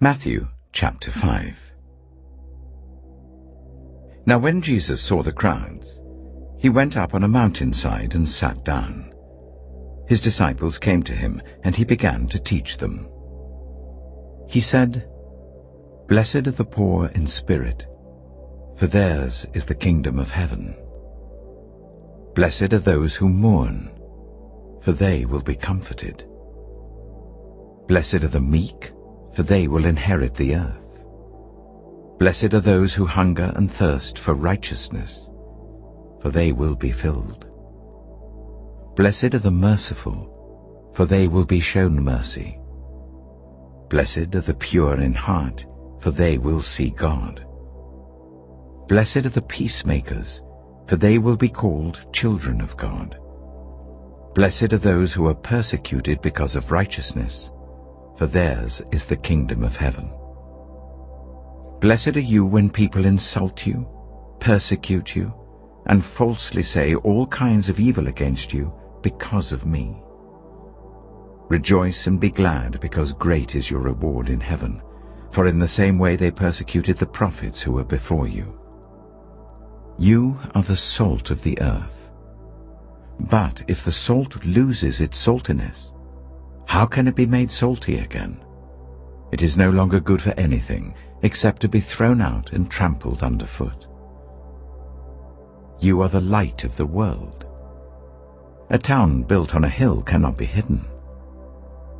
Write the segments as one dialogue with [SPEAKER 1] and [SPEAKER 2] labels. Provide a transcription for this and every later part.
[SPEAKER 1] Matthew chapter 5. Now when Jesus saw the crowds, he went up on a mountainside and sat down. His disciples came to him, and he began to teach them. He said, "Blessed are the poor in spirit, for theirs is the kingdom of heaven. Blessed are those who mourn, for they will be comforted. Blessed are the meek, for they will inherit the earth. Blessed are those who hunger and thirst for righteousness, for they will be filled. Blessed are the merciful, for they will be shown mercy. Blessed are the pure in heart, for they will see God. Blessed are the peacemakers, for they will be called children of God. Blessed are those who are persecuted because of righteousness, for theirs is the kingdom of heaven. Blessed are you when people insult you, persecute you, and falsely say all kinds of evil against you because of me. Rejoice and be glad, because great is your reward in heaven, for in the same way they persecuted the prophets who were before you. You are the salt of the earth. But if the salt loses its saltiness, how can it be made salty again? It is no longer good for anything except to be thrown out and trampled underfoot. You are the light of the world. A town built on a hill cannot be hidden.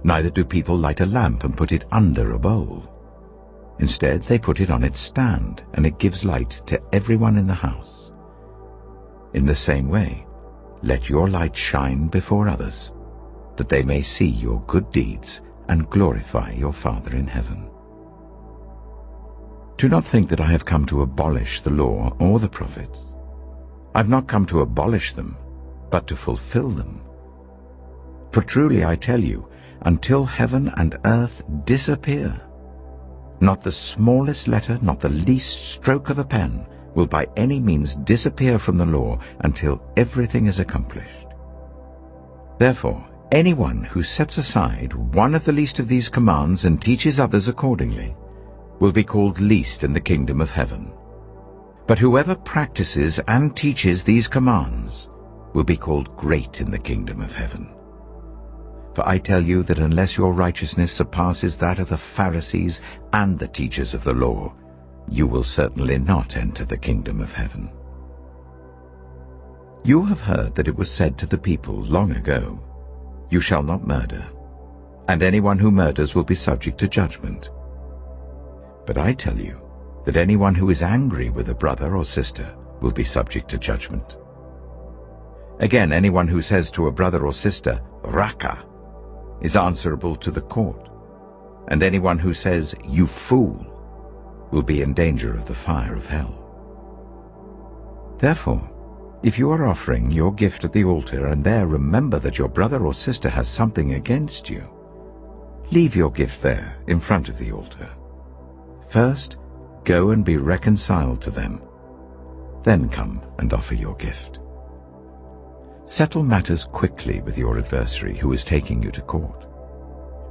[SPEAKER 1] Neither do people light a lamp and put it under a bowl. Instead, they put it on its stand, and it gives light to everyone in the house. In the same way, let your light shine before others, that they may see your good deeds and glorify your Father in heaven. Do not think that I have come to abolish the law or the prophets. I have not come to abolish them, but to fulfill them. For truly I tell you, until heaven and earth disappear, not the smallest letter, not the least stroke of a pen, will by any means disappear from the law until everything is accomplished. Therefore, anyone who sets aside one of the least of these commands and teaches others accordingly will be called least in the kingdom of heaven. But whoever practices and teaches these commands will be called great in the kingdom of heaven. For I tell you that unless your righteousness surpasses that of the Pharisees and the teachers of the law, you will certainly not enter the kingdom of heaven. You have heard that it was said to the people long ago, 'You shall not murder, and anyone who murders will be subject to judgment.' But I tell you that anyone who is angry with a brother or sister will be subject to judgment. Again, anyone who says to a brother or sister, 'Raka,' is answerable to the court, and anyone who says, 'You fool,' will be in danger of the fire of hell. Therefore, if you are offering your gift at the altar and there remember that your brother or sister has something against you, leave your gift there in front of the altar. First, go and be reconciled to them. Then come and offer your gift. Settle matters quickly with your adversary who is taking you to court.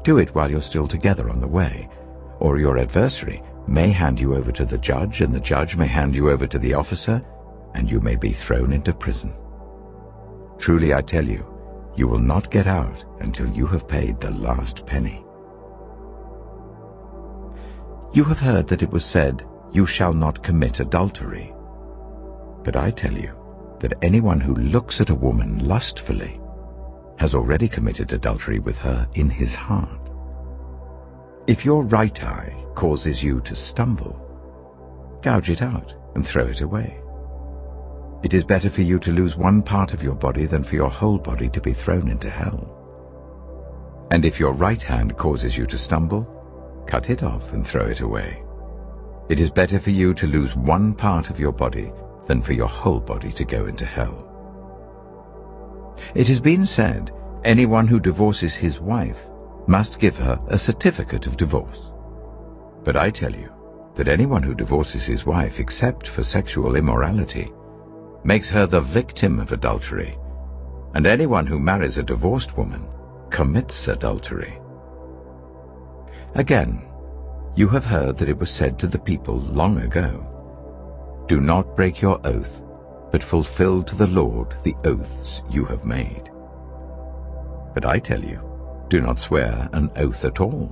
[SPEAKER 1] Do it while you're still together on the way, or your adversary may hand you over to the judge, and the judge may hand you over to the officer, and you may be thrown into prison. Truly I tell you, you will not get out until you have paid the last penny. You have heard that it was said, 'You shall not commit adultery.' But I tell you that anyone who looks at a woman lustfully has already committed adultery with her in his heart. If your right eye causes you to stumble, gouge it out and throw it away. It is better for you to lose one part of your body than for your whole body to be thrown into hell. And if your right hand causes you to stumble, cut it off and throw it away. It is better for you to lose one part of your body than for your whole body to go into hell. It has been said, anyone who divorces his wife must give her a certificate of divorce. But I tell you that anyone who divorces his wife except for sexual immorality makes her the victim of adultery, and anyone who marries a divorced woman commits adultery. Again, You have heard that it was said to the people long ago, "Do not break your oath, but fulfill to the Lord the oaths you have made." But I tell you, do not swear an oath at all,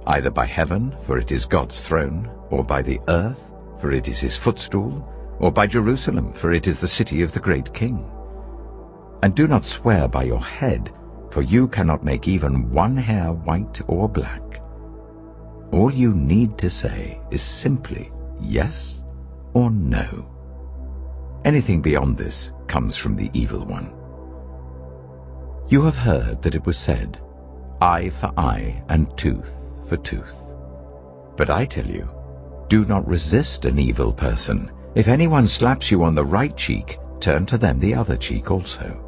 [SPEAKER 1] either by heaven, for it is God's throne, or by the earth, for it is his footstool, or by Jerusalem, for it is the city of the great King. And do not swear by your head, for you cannot make even one hair white or black. All you need to say is simply yes or no. Anything beyond this comes from the evil one. You have heard that it was said, "Eye for eye and tooth for tooth." But I tell you, do not resist an evil person. If anyone slaps you on the right cheek, turn to them the other cheek also.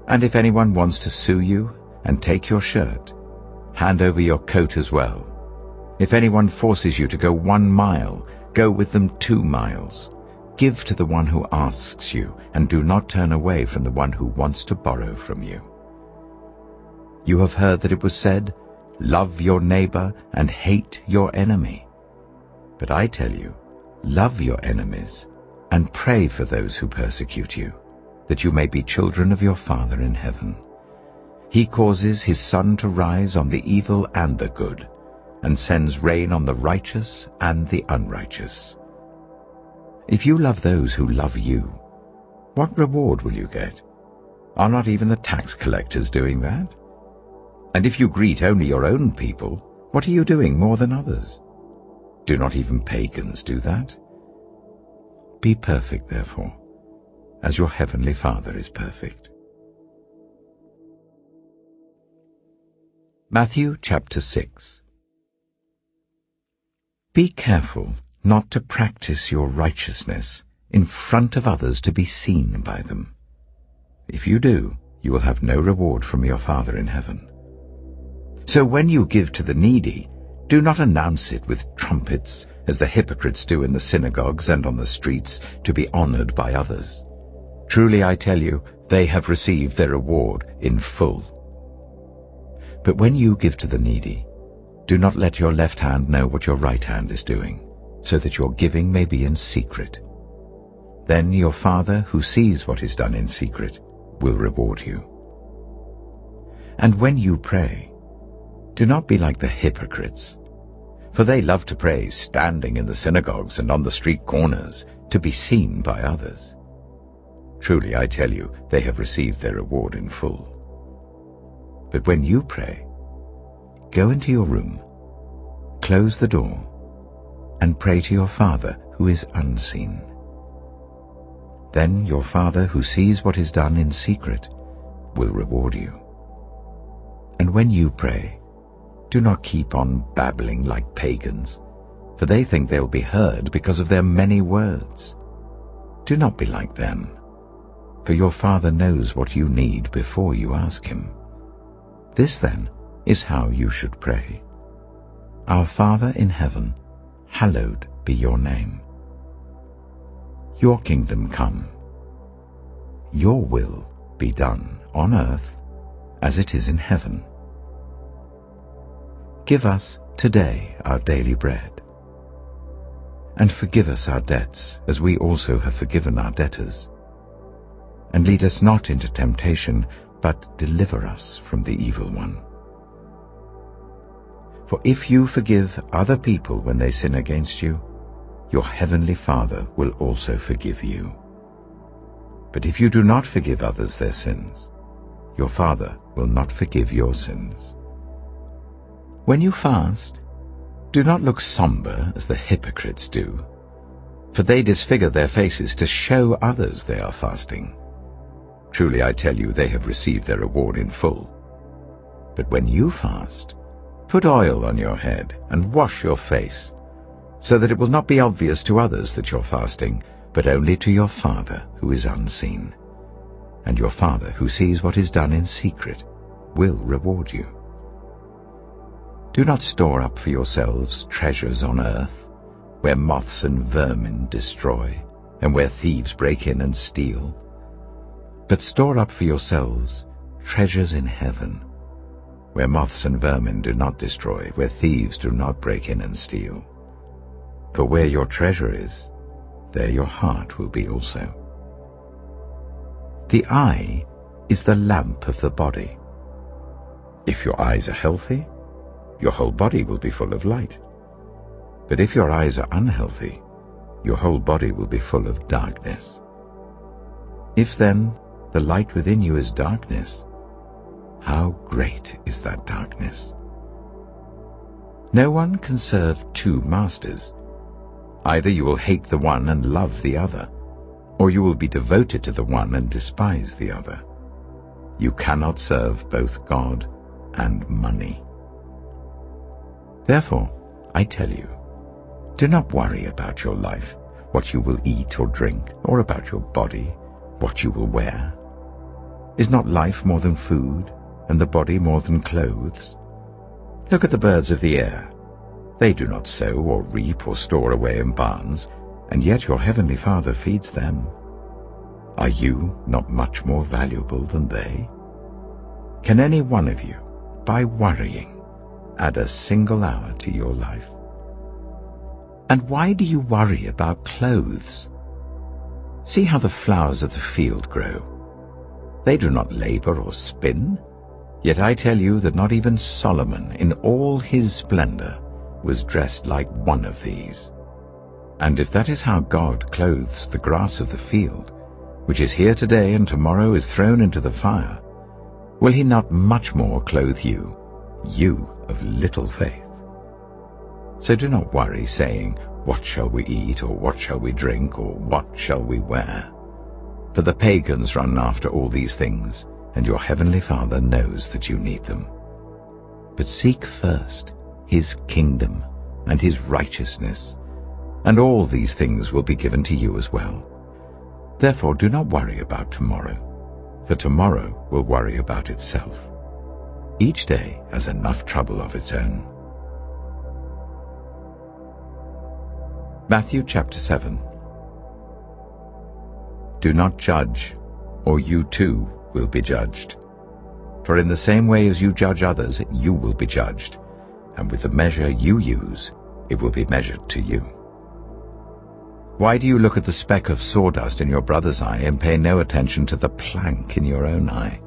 [SPEAKER 1] And if anyone wants to sue you and take your shirt, hand over your coat as well. If anyone forces you to go 1 mile, go with them 2 miles. Give to the one who asks you, and do not turn away from the one who wants to borrow from you. You have heard that it was said, "Love your neighbor and hate your enemy." But I tell you, love your enemies and pray for those who persecute you, that you may be children of your Father in heaven. He causes his sun to rise on the evil and the good, and sends rain on the righteous and the unrighteous. If you love those who love you, what reward will you get? Are not even the tax collectors doing that? And if you greet only your own people, what are you doing more than others? Do not even pagans do that? Be perfect, therefore, as your heavenly Father is perfect. Matthew chapter 6. Be careful not to practice your righteousness in front of others to be seen by them. If you do, you will have no reward from your Father in heaven. So when you give to the needy, do not announce it with trumpets, as the hypocrites do in the synagogues and on the streets, to be honored by others. Truly I tell you, they have received their reward in full. But when you give to the needy, do not let your left hand know what your right hand is doing, so that your giving may be in secret. Then your Father, who sees what is done in secret, will reward you. And when you pray, do not be like the hypocrites, for they love to pray standing in the synagogues and on the street corners, to be seen by others. Truly I tell you, they have received their reward in full. But when you pray, go into your room, close the door, and pray to your Father who is unseen. Then your Father who sees what is done in secret will reward you. And when you pray, do not keep on babbling like pagans, for they think they will be heard because of their many words. Do not be like them, for your Father knows what you need before you ask him. This then is how you should pray. Our Father in heaven, hallowed be your name. Your kingdom come. Your will be done on earth as it is in heaven. Give us today our daily bread. And forgive us our debts, as we also have forgiven our debtors. And lead us not into temptation, but deliver us from the evil one. For if you forgive other people when they sin against you, your heavenly Father will also forgive you. But if you do not forgive others their sins, your Father will not forgive your sins. When you fast, do not look somber as the hypocrites do, for they disfigure their faces to show others they are fasting. Truly I tell you, they have received their reward in full. But when you fast, put oil on your head and wash your face, so that it will not be obvious to others that you're fasting, but only to your Father who is unseen. And your Father who sees what is done in secret will reward you. Do not store up for yourselves treasures on earth, where moths and vermin destroy, and where thieves break in and steal. But store up for yourselves treasures in heaven, where moths and vermin do not destroy, where thieves do not break in and steal. For where your treasure is, there your heart will be also. The eye is the lamp of the body. If your eyes are healthy, your whole body will be full of light. But if your eyes are unhealthy, your whole body will be full of darkness. If then the light within you is darkness, how great is that darkness? No one can serve two masters. Either you will hate the one and love the other, or you will be devoted to the one and despise the other. You cannot serve both God and money. Therefore, I tell you, do not worry about your life, what you will eat or drink, or about your body, what you will wear. Is not life more than food, and the body more than clothes? Look at the birds of the air. They do not sow or reap or store away in barns, and yet your heavenly Father feeds them. Are you not much more valuable than they? Can any one of you, by worrying, add a single hour to your life? And why do you worry about clothes? See how the flowers of the field grow. They do not labor or spin. Yet I tell you that not even Solomon, in all his splendor, was dressed like one of these. And if that is how God clothes the grass of the field, which is here today and tomorrow is thrown into the fire, will he not much more clothe you, you of little faith? So do not worry, saying, what shall we eat, or what shall we drink, or what shall we wear? For the pagans run after all these things, and your heavenly Father knows that you need them. But seek first his kingdom and his righteousness, and all these things will be given to you as well. Therefore do not worry about tomorrow, for tomorrow will worry about itself. Each day has enough trouble of its own. Matthew chapter 7. Do not judge, or you too will be judged. For in the same way as you judge others, you will be judged, and with the measure you use, it will be measured to you. Why do you look at the speck of sawdust in your brother's eye and pay no attention to the plank in your own eye?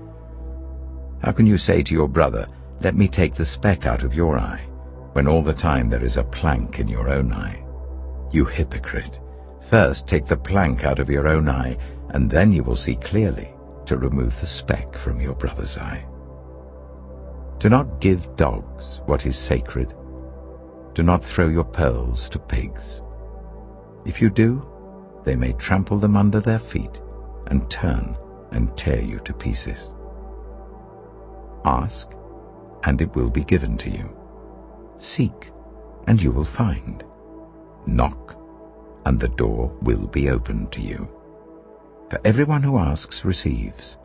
[SPEAKER 1] How can you say to your brother, let me take the speck out of your eye, when all the time there is a plank in your own eye? You hypocrite! First take the plank out of your own eye, and then you will see clearly to remove the speck from your brother's eye. Do not give dogs what is sacred. Do not throw your pearls to pigs. If you do, they may trample them under their feet and turn and tear you to pieces. Ask, and it will be given to you. Seek, and you will find. Knock, and the door will be opened to you. For everyone who asks receives,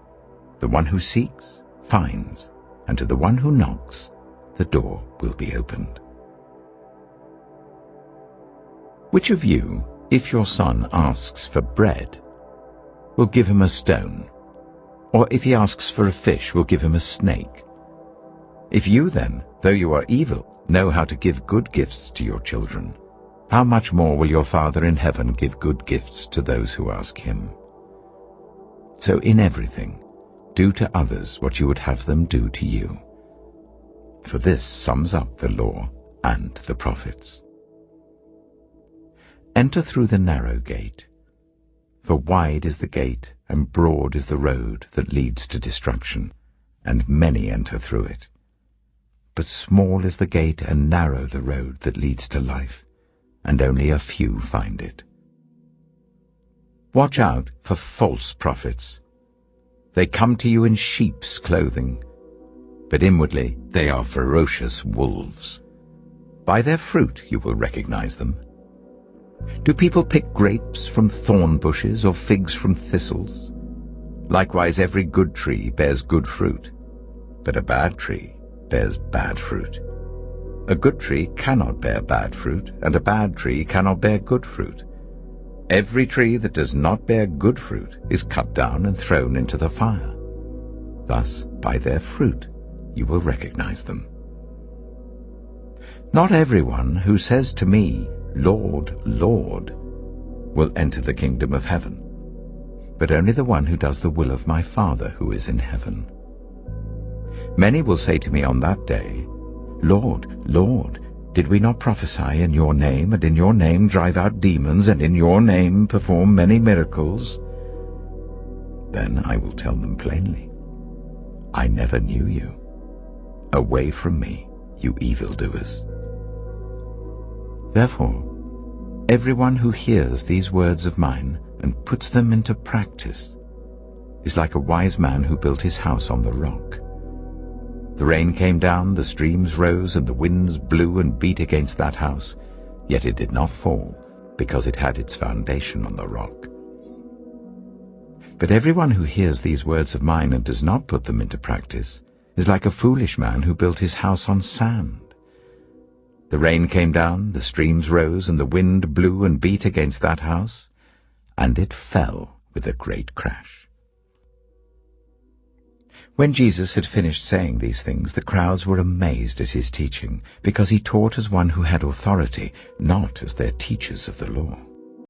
[SPEAKER 1] the one who seeks finds, and to the one who knocks the door will be opened. Which of you, if your son asks for bread, will give him a stone? Or if he asks for a fish, will give him a snake? If you then, though you are evil, know how to give good gifts to your children, how much more will your Father in heaven give good gifts to those who ask him? So in everything, do to others what you would have them do to you. For this sums up the law and the prophets. Enter through the narrow gate, for wide is the gate and broad is the road that leads to destruction, and many enter through it. But small is the gate and narrow the road that leads to life, and only a few find it. Watch out for false prophets. They come to you in sheep's clothing, but inwardly they are ferocious wolves. By their fruit you will recognize them. Do people pick grapes from thorn bushes or figs from thistles? Likewise every good tree bears good fruit, but a bad tree bears bad fruit. A good tree cannot bear bad fruit, and a bad tree cannot bear good fruit. Every tree that does not bear good fruit is cut down and thrown into the fire. Thus, by their fruit, you will recognize them. Not everyone who says to me, 'Lord, Lord,' will enter the kingdom of heaven, but only the one who does the will of my Father who is in heaven. Many will say to me on that day, 'Lord, Lord, did we not prophesy in your name, and in your name drive out demons, and in your name perform many miracles?' Then I will tell them plainly, 'I never knew you. Away from me, you evildoers.' Therefore, everyone who hears these words of mine and puts them into practice is like a wise man who built his house on the rock. The rain came down, the streams rose, and the winds blew and beat against that house, yet it did not fall, because it had its foundation on the rock. But everyone who hears these words of mine and does not put them into practice is like a foolish man who built his house on sand. The rain came down, the streams rose, and the wind blew and beat against that house, and it fell with a great crash." When Jesus had finished saying these things, the crowds were amazed at his teaching, because he taught as one who had authority, not as their teachers of the law.